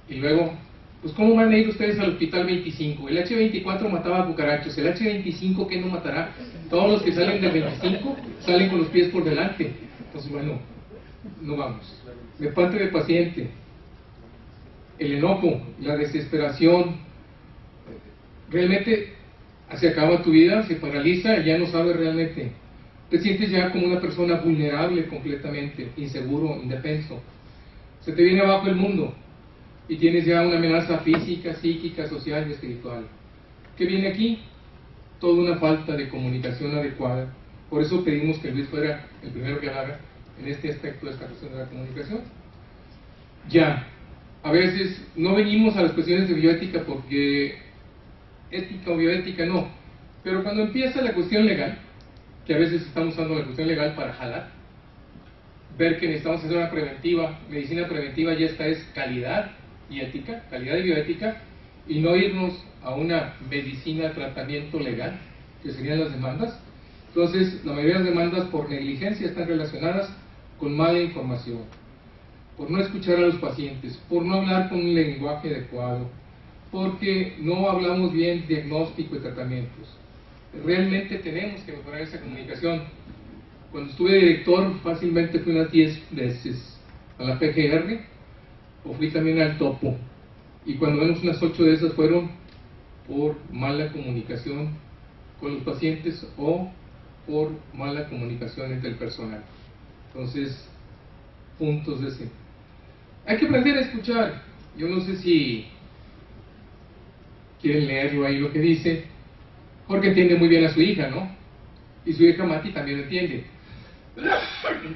S1: Y luego, pues ¿cómo van a ir ustedes al hospital 25? El H24 mataba a cucarachos, el H25 ¿qué no matará? Todos los que salen del 25 salen con los pies por delante. Entonces, bueno, no vamos. De parte del paciente, el enojo, la desesperación, realmente se acaba tu vida, se paraliza y ya no sabes realmente. Te sientes ya como una persona vulnerable completamente, inseguro, indefenso. Se te viene abajo el mundo y tienes ya una amenaza física, psíquica, social y espiritual. ¿Qué viene aquí? Toda una falta de comunicación adecuada. Por eso pedimos que Luis fuera el primero que hablara en este aspecto de esta cuestión de la comunicación. Ya, a veces no venimos a las cuestiones de bioética porque ética o bioética no, pero cuando empieza la cuestión legal, que a veces estamos usando la cuestión legal para jalar, ver que necesitamos hacer una preventiva, medicina preventiva, y esta es calidad y ética, calidad y bioética, y no irnos a una medicina de tratamiento legal, que serían las demandas. Entonces, la mayoría de las demandas por negligencia están relacionadas con mala información, por no escuchar a los pacientes, por no hablar con un lenguaje adecuado, porque no hablamos bien diagnóstico y tratamientos. Realmente tenemos que mejorar esa comunicación. Cuando estuve de director, fácilmente fui unas 10 veces a la PGR, o fui también al Topo, y cuando menos unas 8 de esas fueron por mala comunicación con los pacientes o por mala comunicación entre el personal. Entonces, puntos de ese. Hay que aprender a escuchar. Yo no sé si quieren leerlo ahí lo que dice. Jorge entiende muy bien a su hija, ¿no? Y su hija Mati también entiende.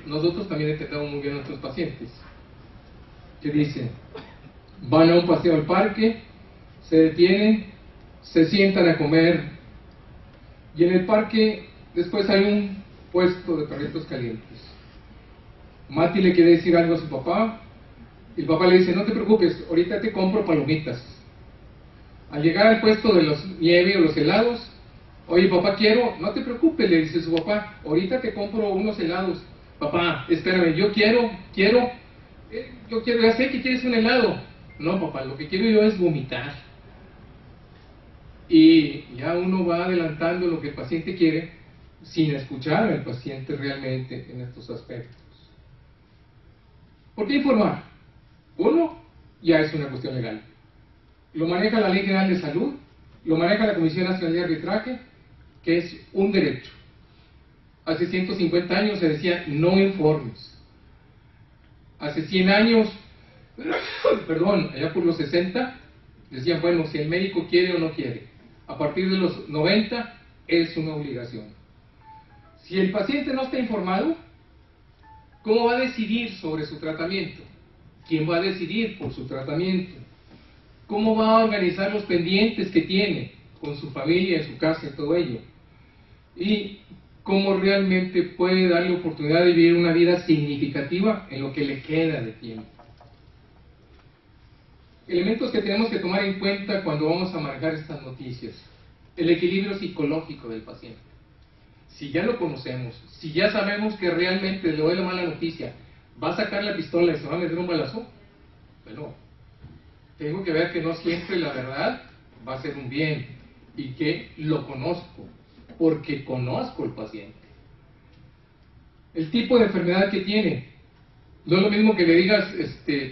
S1: Nosotros también entendemos muy bien a nuestros pacientes. ¿Qué dice? Van a un paseo al parque, se detienen, se sientan a comer, y en el parque después hay un puesto de perritos calientes. Mati le quiere decir algo a su papá, y el papá le dice: no te preocupes, ahorita te compro palomitas. Al llegar al puesto de los nieve o los helados, oye papá, quiero, no te preocupes, le dice su papá, ahorita te compro unos helados. Papá, espérame, yo quiero, ya sé que quieres un helado. No papá, lo que quiero yo es vomitar. Y ya uno va adelantando lo que el paciente quiere sin escuchar al paciente realmente en estos aspectos. ¿Por qué informar? Uno, ya es una cuestión legal. Lo maneja la Ley General de Salud, lo maneja la Comisión Nacional de Arbitraje, que es un derecho. Hace 150 años se decía no informes. Hace 100 años, perdón, allá por los 60, decían, bueno, si el médico quiere o no quiere. A partir de los 90 es una obligación. Si el paciente no está informado, ¿cómo va a decidir sobre su tratamiento? ¿Quién va a decidir por su tratamiento? ¿Cómo va a organizar los pendientes que tiene con su familia, en su casa y todo ello? Y cómo realmente puede darle oportunidad de vivir una vida significativa en lo que le queda de tiempo. Elementos que tenemos que tomar en cuenta cuando vamos a manejar estas noticias. El equilibrio psicológico del paciente. Si ya lo conocemos, si ya sabemos que realmente le doy la mala noticia, va a sacar la pistola y se va a meter un balazo, bueno, tengo que ver que no siempre la verdad va a ser un bien. y que lo conozco, porque conozco al paciente. El tipo de enfermedad que tiene, no es lo mismo que le digas,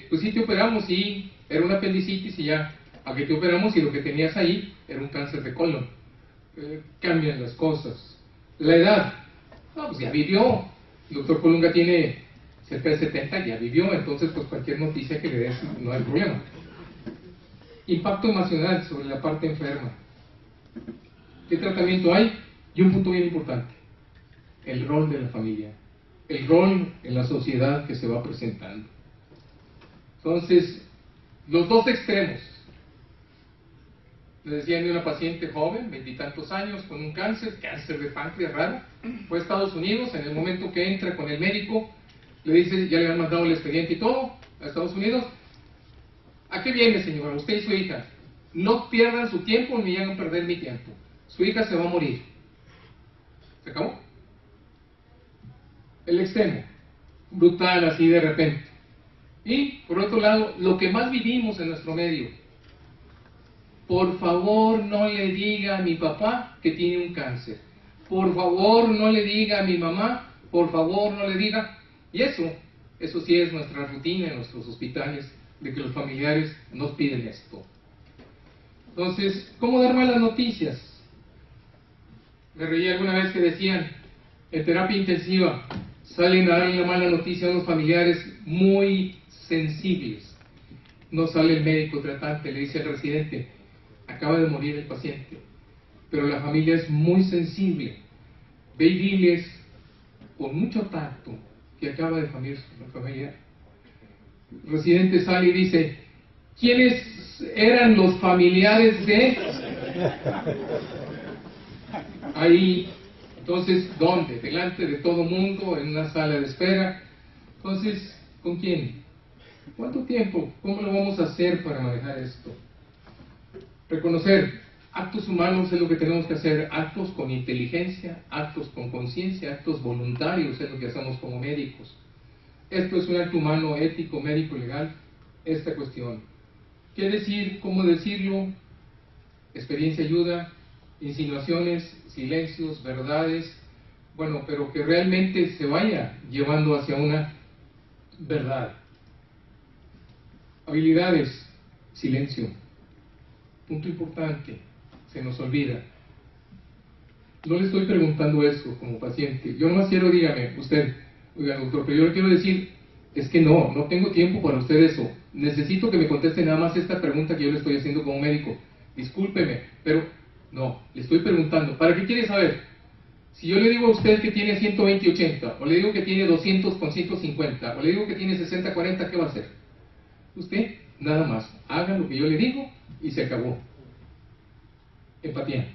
S1: pues sí te operamos y era una apendicitis y ya, a que te operamos y lo que tenías ahí era un cáncer de colon. Cambian las cosas. La edad, no, pues ya vivió. El doctor Colunga tiene cerca de 70, ya vivió, entonces pues cualquier noticia que le des no hay problema. Impacto emocional sobre la parte enferma. ¿Qué tratamiento hay? Y un punto bien importante, el rol de la familia, el rol en la sociedad que se va presentando. Entonces, los dos extremos. Le decían de una paciente joven, 20 y tantos años, con un cáncer de páncreas raro, fue a Estados Unidos. En el momento que entra con el médico, le dice, ya le han mandado el expediente y todo, a Estados Unidos. ¿A qué viene, señora? Usted y su hija. No pierdan su tiempo ni hagan perder mi tiempo. Su hija se va a morir. ¿Se acabó? El extremo, brutal, así de repente. Y, por otro lado, lo que más vivimos en nuestro medio. Por favor, no le diga a mi papá que tiene un cáncer. Por favor, no le diga a mi mamá. Por favor, no le diga. Y eso sí es nuestra rutina en nuestros hospitales, de que los familiares nos piden esto. Entonces, ¿cómo dar malas noticias? Me reí alguna vez que decían, en terapia intensiva, salen a darle la mala noticia a unos familiares muy sensibles. No sale el médico tratante, le dice al residente, acaba de morir el paciente, pero la familia es muy sensible. Ve y diles, con mucho tacto, que acaba de morir su familia. El residente sale y dice, ¿quiénes eran los familiares de...? Ahí, entonces, ¿dónde? Delante de todo mundo, en una sala de espera. Entonces, ¿con quién? ¿Cuánto tiempo? ¿Cómo lo vamos a hacer para manejar esto? Reconocer, actos humanos es lo que tenemos que hacer, actos con inteligencia, actos con conciencia, actos voluntarios es lo que hacemos como médicos. Esto es un acto humano, ético, médico, legal, esta cuestión. ¿Qué decir? ¿Cómo decirlo? Experiencia ayuda, insinuaciones, silencios, verdades, bueno, pero que realmente se vaya llevando hacia una verdad. Habilidades, silencio. Punto importante, se nos olvida. No le estoy preguntando eso como paciente. Yo nomás quiero, dígame, usted, oiga doctor, pero yo le quiero decir, es que no tengo tiempo para usted eso. Necesito que me conteste nada más esta pregunta que yo le estoy haciendo como médico. Discúlpeme, pero no, le estoy preguntando, ¿para qué quiere saber? Si yo le digo a usted que tiene 120/80, o le digo que tiene 200/150, o le digo que tiene 60/40, ¿qué va a hacer? Usted, nada más, haga lo que yo le digo y se acabó. Empatía.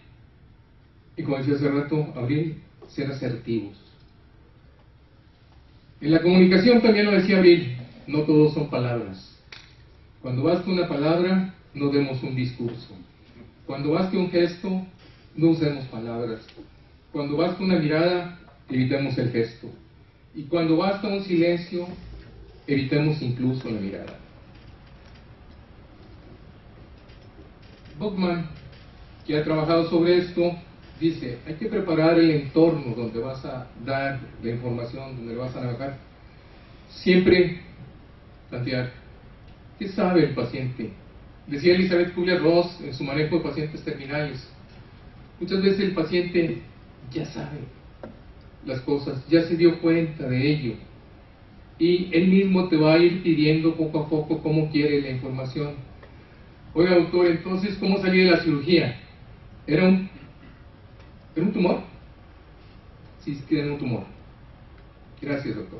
S1: Y como decía hace rato, Abril, ser asertivos. En la comunicación también lo decía Abril, no todos son palabras. Cuando basta una palabra, no demos un discurso. Cuando basta un gesto, no usemos palabras. Cuando basta una mirada, evitemos el gesto. Y cuando basta un silencio, evitemos incluso la mirada. Buchmann, que ha trabajado sobre esto, dice, hay que preparar el entorno donde vas a dar la información, donde vas a navegar. Siempre plantear, ¿qué sabe el paciente? Decía Elizabeth Kubler-Ross en su manejo de pacientes terminales, muchas veces el paciente ya sabe las cosas, ya se dio cuenta de ello, y él mismo te va a ir pidiendo poco a poco cómo quiere la información. Oiga doctor, entonces, ¿cómo salí de la cirugía? ¿Era un tumor? Sí, tiene un tumor. Gracias, doctor.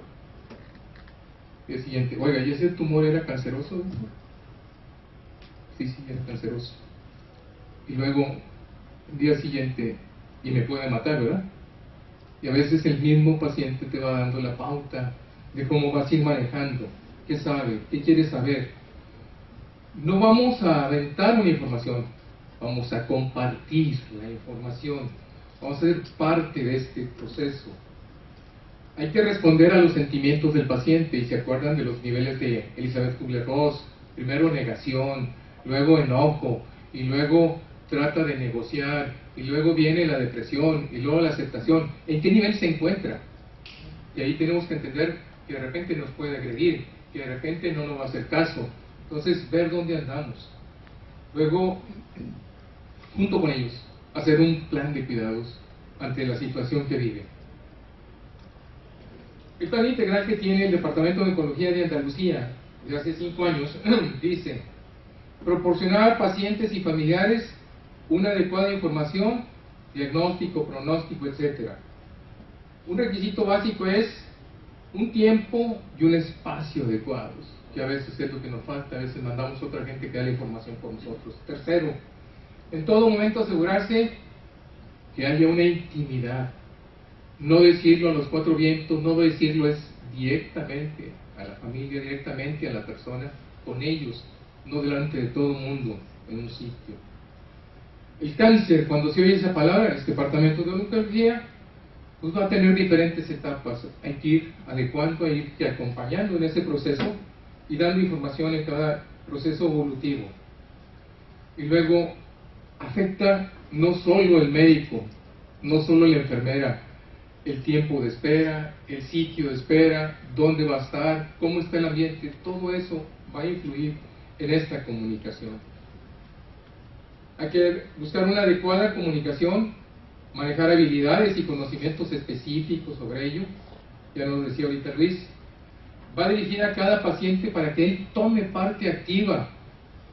S1: Y el siguiente, oiga, ¿y ese tumor era canceroso, doctor? Sí, era canceroso. Y luego, el día siguiente, y me puede matar, ¿verdad? Y a veces el mismo paciente te va dando la pauta de cómo vas a ir manejando, qué sabe, qué quiere saber. No vamos a aventar una información, vamos a compartir la información, vamos a ser parte de este proceso. Hay que responder a los sentimientos del paciente, y se acuerdan de los niveles de Elizabeth Kubler-Ross, primero negación, luego enojo, y luego trata de negociar, y luego viene la depresión, y luego la aceptación. ¿En qué nivel se encuentra? Y ahí tenemos que entender que de repente nos puede agredir, que de repente no nos va a hacer caso. Entonces, ver dónde andamos. Luego, junto con ellos, hacer un plan de cuidados ante la situación que vive. El plan integral que tiene el Departamento de Oncología de Andalucía de hace 5 años dice: proporcionar a pacientes y familiares una adecuada información, diagnóstico, pronóstico, etc. Un requisito básico es un tiempo y un espacio adecuados, que a veces es lo que nos falta, a veces mandamos a otra gente que da la información por nosotros. Tercero, en todo momento asegurarse que haya una intimidad. No decirlo a los 4 vientos, no decirlo es directamente a la familia, directamente a la persona, con ellos, no delante de todo el mundo, en un sitio. El cáncer, cuando se oye esa palabra, el departamento de oncología, pues va a tener diferentes etapas. Hay que ir adecuando, hay que ir acompañando en ese proceso y dando información en cada proceso evolutivo. Y luego afecta no solo el médico, no solo la enfermera, el tiempo de espera, el sitio de espera, dónde va a estar, cómo está el ambiente, todo eso va a influir en esta comunicación. Hay que buscar una adecuada comunicación, manejar habilidades y conocimientos específicos sobre ello. Ya nos decía ahorita Luis, va dirigida a cada paciente para que él tome parte activa,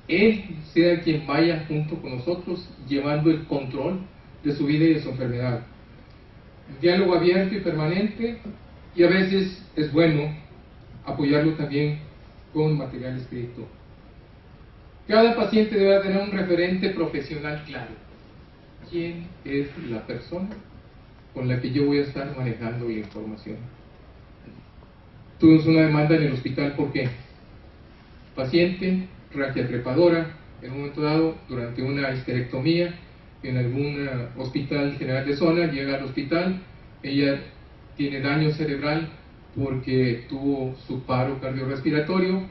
S1: él sea quien vaya junto con nosotros llevando el control de su vida y de su enfermedad. Diálogo abierto y permanente, y a veces es bueno apoyarlo también con material escrito. Cada paciente debe tener un referente profesional claro. ¿Quién es la persona con la que yo voy a estar manejando la información? Tuvimos una demanda en el hospital porque paciente, raquia trepadora, en un momento dado, durante una histerectomía, en algún hospital general de zona, llega al hospital, ella tiene daño cerebral porque tuvo su paro cardiorrespiratorio,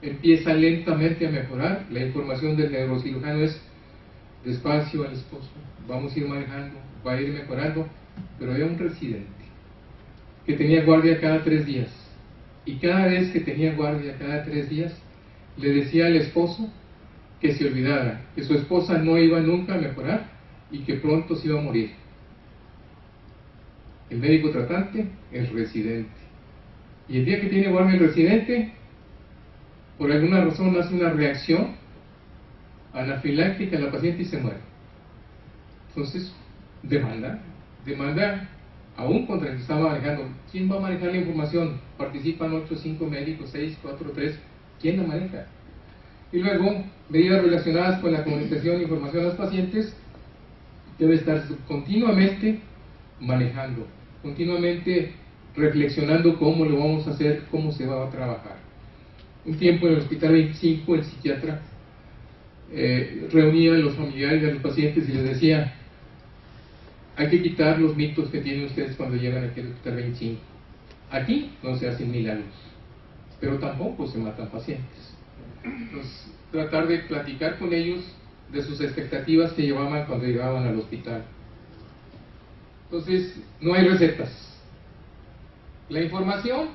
S1: empieza lentamente a mejorar. La información del neurocirujano es: despacio al esposo, vamos a ir manejando, va a ir mejorando. Pero había un residente que tenía guardia cada 3 días, y cada vez que tenía guardia cada 3 días, le decía al esposo que se olvidara, que su esposa no iba nunca a mejorar y que pronto se iba a morir. El médico tratante, el residente. Y el día que tiene guardia el residente, por alguna razón hace una reacción anafiláctica en la paciente y se muere. Entonces, demanda aún contra el que estaba manejando. ¿Quién va a manejar la información? Participan 8, 5 médicos, 6, 4, 3. ¿Quién la maneja? Y luego, medidas relacionadas con la comunicación e información a los pacientes, debe estar continuamente manejando, continuamente reflexionando cómo lo vamos a hacer, cómo se va a trabajar. Un tiempo en el Hospital 25, el psiquiatra reunía a los familiares de los pacientes y les decía: hay que quitar los mitos que tienen ustedes cuando llegan aquí al Hospital 25. Aquí no se hacen milagros, pero tampoco se matan pacientes. Entonces, tratar de platicar con ellos de sus expectativas que llevaban cuando llegaban al hospital. Entonces, no hay recetas. La información,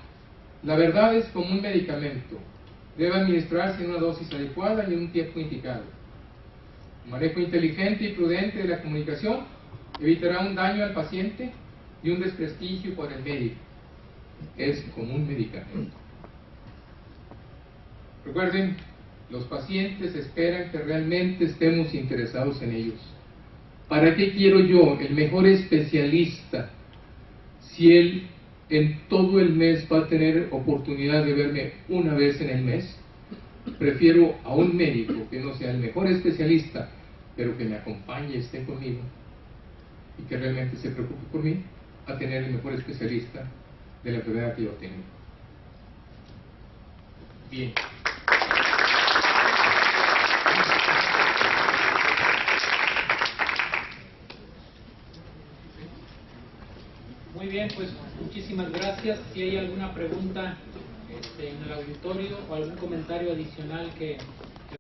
S1: la verdad, es como un medicamento. Debe administrarse en una dosis adecuada y en un tiempo indicado. El manejo inteligente y prudente de la comunicación evitará un daño al paciente y un desprestigio por el médico. Es como un medicamento. Recuerden, los pacientes esperan que realmente estemos interesados en ellos. ¿Para qué quiero yo el mejor especialista si él en todo el mes va a tener oportunidad de verme una vez en el mes? Prefiero a un médico que no sea el mejor especialista, pero que me acompañe, esté conmigo y que realmente se preocupe por mí, a tener el mejor especialista de la enfermedad que yo tengo. Bien.
S5: Muy bien, pues muchísimas gracias. Si hay alguna pregunta en el auditorio o algún comentario adicional que